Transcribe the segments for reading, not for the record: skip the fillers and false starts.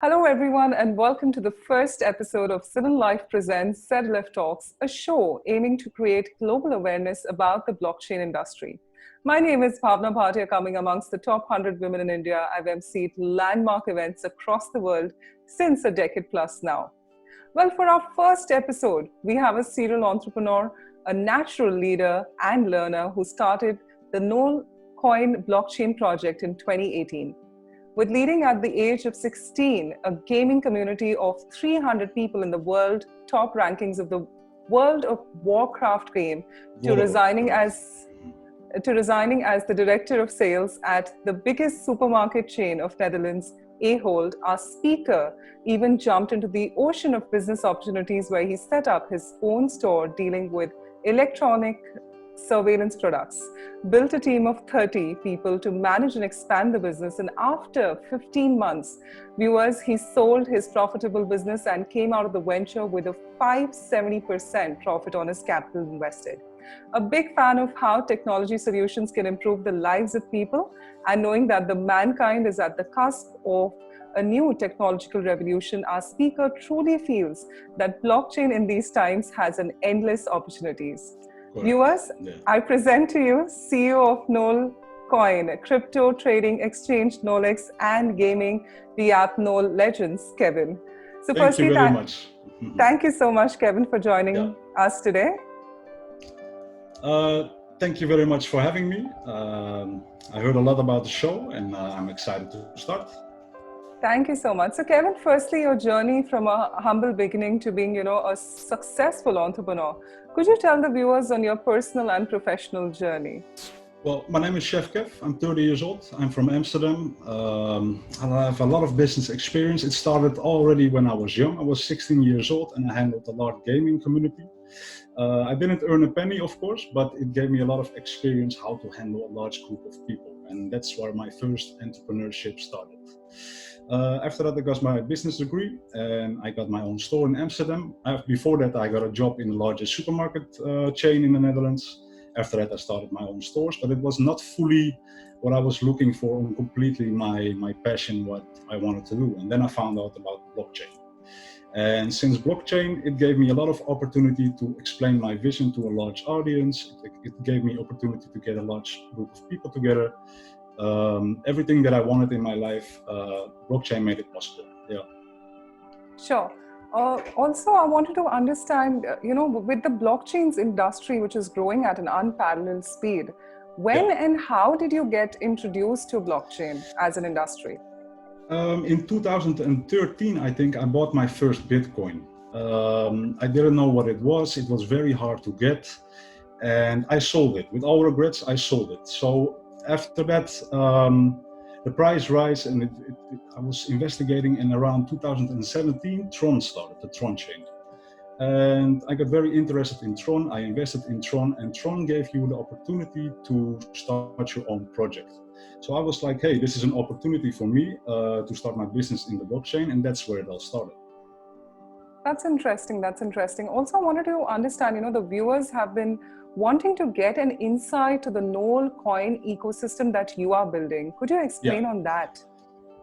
Hello, everyone, and welcome to the first episode of Civil Life Presents ZLF Talks, a show aiming to create global awareness about the blockchain industry. My name is Bhavna Bhatia, coming amongst the top 100 women in India. I've emceed landmark events across the world since a decade plus now. Well, for our first episode, we have a serial entrepreneur, a natural leader and learner who started the Knowlcoin blockchain project in 2018. With leading at the age of 16, a gaming community of 300 people in the world top rankings of the World of Warcraft game, to resigning as the director of sales at the biggest supermarket chain of Netherlands, Ahold, our speaker even jumped into the ocean of business opportunities where he set up his own store dealing with electronic surveillance products, built a team of 30 people to manage and expand the business, and after 15 months, he sold his profitable business and came out of the venture with a 570% profit on his capital invested. A big fan of how technology solutions can improve the lives of people, and knowing that the mankind is at the cusp of a new technological revolution, our speaker truly feels that blockchain in these times has an endless opportunities. Correct. Viewers, yeah. I present to you CEO of Knowlcoin, a crypto trading exchange, Knowlex, and gaming, the app Knoll Legends, Kevin. So thank you very much. Thank you so much, Kevin, for joining us today. Thank you very much for having me. I heard a lot about the show and I'm excited to start. Thank you so much. So Kevin, firstly, your journey from a humble beginning to being, a successful entrepreneur. Could you tell the viewers on your personal and professional journey? Well, my name is Chef Kev. I'm 30 years old. I'm from Amsterdam. I have a lot of business experience. It started already when I was young. I was 16 years old and I handled a large gaming community. I didn't earn a penny, of course, but it gave me a lot of experience how to handle a large group of people. And that's where my first entrepreneurship started. After that, I got my business degree and I got my own store in Amsterdam. Before that, I got a job in the largest supermarket chain in the Netherlands. After that, I started my own stores, but it was not fully what I was looking for and completely my passion, what I wanted to do. And then I found out about blockchain. And since blockchain, it gave me a lot of opportunity to explain my vision to a large audience. It gave me opportunity to get a large group of people together. Everything that I wanted in my life, blockchain made it possible. Yeah. Sure. Also, I wanted to understand, with the blockchains industry, which is growing at an unparalleled speed, when and how did you get introduced to blockchain as an industry? In 2013, I think I bought my first Bitcoin. I didn't know what it was. It was very hard to get. And I sold it. With all regrets, I sold it. So after that, the price rise, and I was investigating in around 2017, Tron started, the Tron chain. And I got very interested in Tron. I invested in Tron, and Tron gave you the opportunity to start your own project. So I was like, hey, this is an opportunity for me to start my business in the blockchain, and that's where it all started. That's interesting. That's interesting. Also, I wanted to understand, the viewers have been wanting to get an insight to the Knowlcoin ecosystem that you are building. Could you explain on that?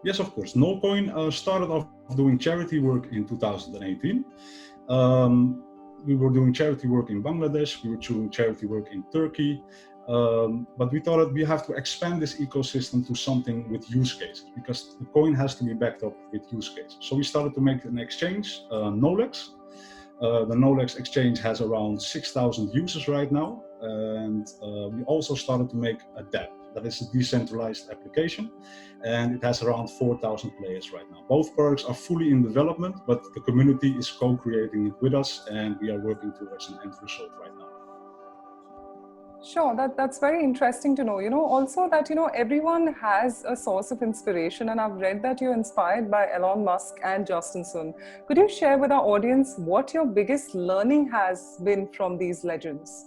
Yes, of course. Knowlcoin started off doing charity work in 2018. We were doing charity work in Bangladesh. We were doing charity work in Turkey. But we thought that we have to expand this ecosystem to something with use cases, because the coin has to be backed up with use cases. So we started to make an exchange, Knowlex. The Knowlex exchange has around 6,000 users right now. And we also started to make a DApp. That is a decentralized application. And it has around 4,000 players right now. Both products are fully in development, but the community is co-creating it with us. And we are working towards an end result right now. Sure, that's very interesting to know. Also that, everyone has a source of inspiration, and I've read that you're inspired by Elon Musk and Justin Sun. Could you share with our audience what your biggest learning has been from these legends?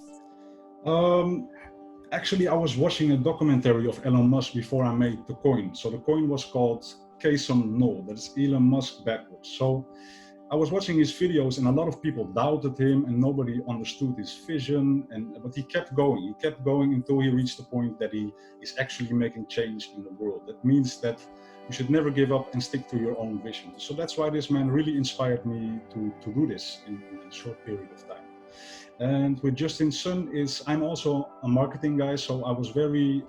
Actually, I was watching a documentary of Elon Musk before I made the coin. So the coin was called Kason Knoll. That is Elon Musk backwards. So I was watching his videos and a lot of people doubted him and nobody understood his vision. But he kept going. He kept going until he reached the point that he is actually making change in the world. That means that you should never give up and stick to your own vision. So that's why this man really inspired me to do this in a short period of time. And with Justin Sun I'm also a marketing guy, so I was very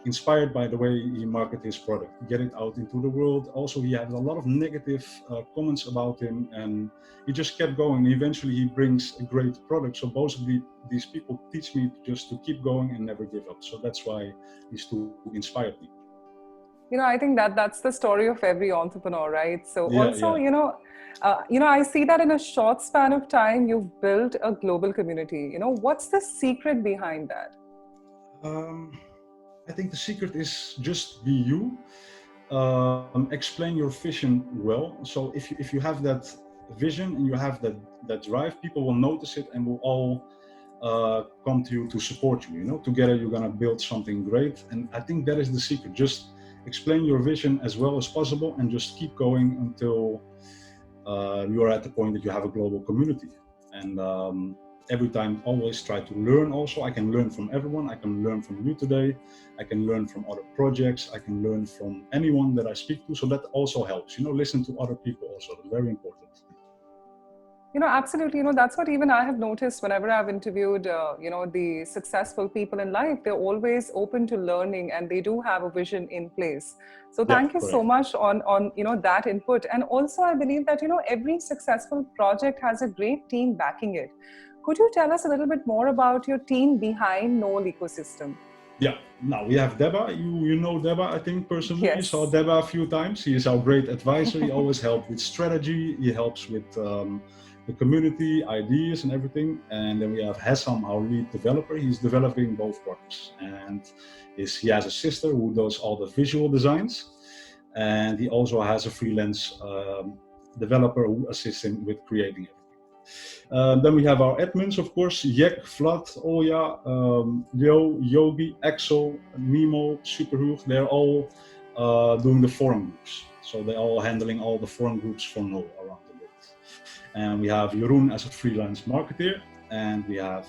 inspired by the way he marketed his product, get it out into the world. Also, he had a lot of negative comments about him, and he just kept going. Eventually, he brings a great product. So both of these people teach me just to keep going and never give up. So that's why these two inspired me. I think that's the story of every entrepreneur, right? So Yeah, also, yeah. I see that in a short span of time, you've built a global community. What's the secret behind that? I think the secret is just be you. Explain your vision well. So if you have that vision and you have that drive, people will notice it and will all come to you to support you. Together you're gonna build something great. And I think that is the secret. Just explain your vision as well as possible and just keep going until you are at the point that you have a global community. And every time always try to learn. Also, I can learn from everyone. I can learn from you today. I can learn from other projects. I can learn from anyone that I speak to. So that also helps. Listen to other people also. That's very important. Absolutely. That's what even I have noticed whenever I've interviewed, the successful people in life. They're always open to learning and they do have a vision in place. So thank you so much on that input. And also, I believe that, every successful project has a great team backing it. Could you tell us a little bit more about your team behind Knoll Ecosystem? Yeah, now we have Deba. You know Deba, I think, personally. Yes. You saw Deba a few times. He is our great advisor. He always helps with strategy. He helps with the community, ideas and everything. And then we have Hessam, our lead developer. He's developing both products. And he has a sister who does all the visual designs. And he also has a freelance developer who assists him with creating everything. Then we have our admins, of course, Yek, Vlad, Olja, Leo, Yogi, Axel, Nemo, Superhoog. They're all doing the forum groups. So they're all handling all the forum groups for Knoll around the world. And we have Jeroen as a freelance marketer. And we have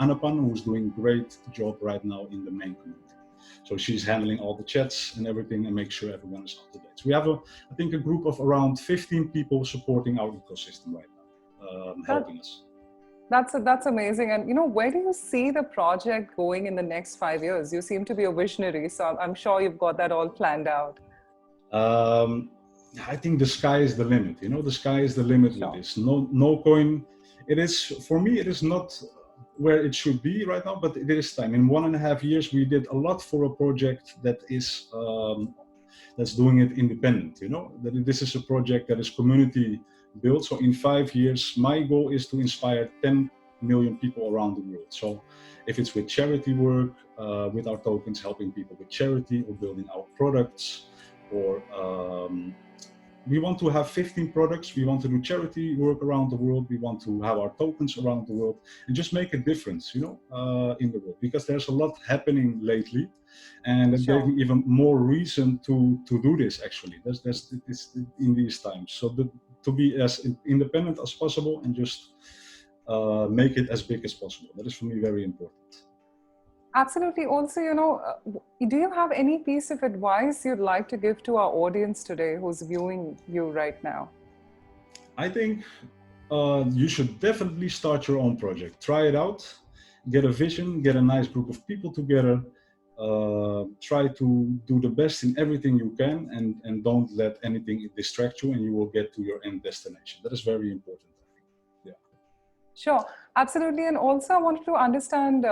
Anapan, who's doing a great job right now in the main community. So she's handling all the chats and everything and make sure everyone is up to date. So we have, I think, a group of around 15 people supporting our ecosystem right now, helping us. That's amazing. And where do you see the project going in the next 5 years? You seem to be a visionary, so I'm sure you've got that all planned out. I think the sky is the limit. The sky is the limit with this. No coin. It is, for me, it is not where it should be right now, but it is time. In 1.5 years, we did a lot for a project that is that's doing it independent. That this is a project that is community built. So in 5 years, my goal is to inspire 10 million people around the world. So if it's with charity work, with our tokens, helping people with charity or building our products, or we want to have 15 products. We want to do charity work around the world. We want to have our tokens around the world and just make a difference, in the world, because there's a lot happening lately, and it gave me even more reason to do this. Actually, there's this in these times. So to be as independent as possible and just make it as big as possible. That is for me very important. Absolutely. Also, do you have any piece of advice you'd like to give to our audience today who's viewing you right now? I think you should definitely start your own project. Try it out, get a vision, get a nice group of people together, try to do the best in everything you can, and don't let anything distract you, and you will get to your end destination. That is very important. Yeah. Sure. Absolutely. And also I wanted to understand,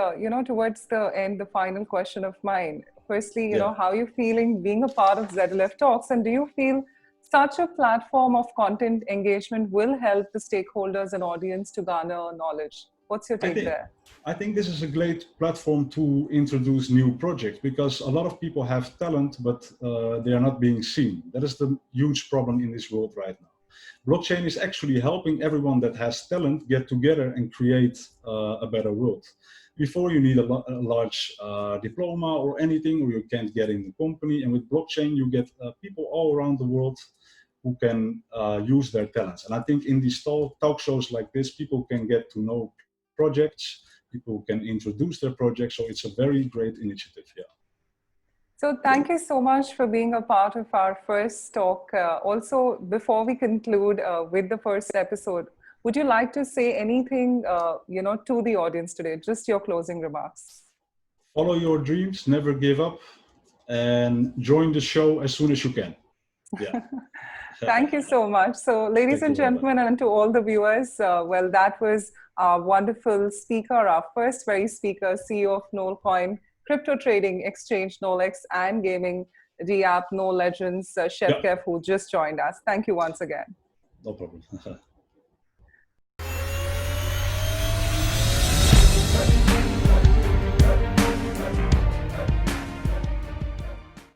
towards the end, the final question of mine. Firstly, how are you feeling being a part of ZLF Talks? And do you feel such a platform of content engagement will help the stakeholders and audience to garner knowledge? What's your take there? I think this is a great platform to introduce new projects, because a lot of people have talent, but they are not being seen. That is the huge problem in this world right now. Blockchain is actually helping everyone that has talent get together and create a better world. Before, you need a large diploma or anything, or you can't get in the company. And with blockchain, you get people all around the world who can use their talents. And I think in these talk shows like this, people can get to know projects, people can introduce their projects. So it's a very great initiative. Yeah. So thank you so much for being a part of our first talk. Also, before we conclude with the first episode, would you like to say anything, to the audience today? Just your closing remarks. Follow your dreams, never give up, and join the show as soon as you can. Yeah. Thank you so much. So, ladies and gentlemen, and to all the viewers, that was our wonderful speaker, our first very speaker, CEO of NoleCoin, crypto trading exchange Nolex, and gaming DApp No Legends, Chef Kev, who just joined us. Thank you once again. No problem.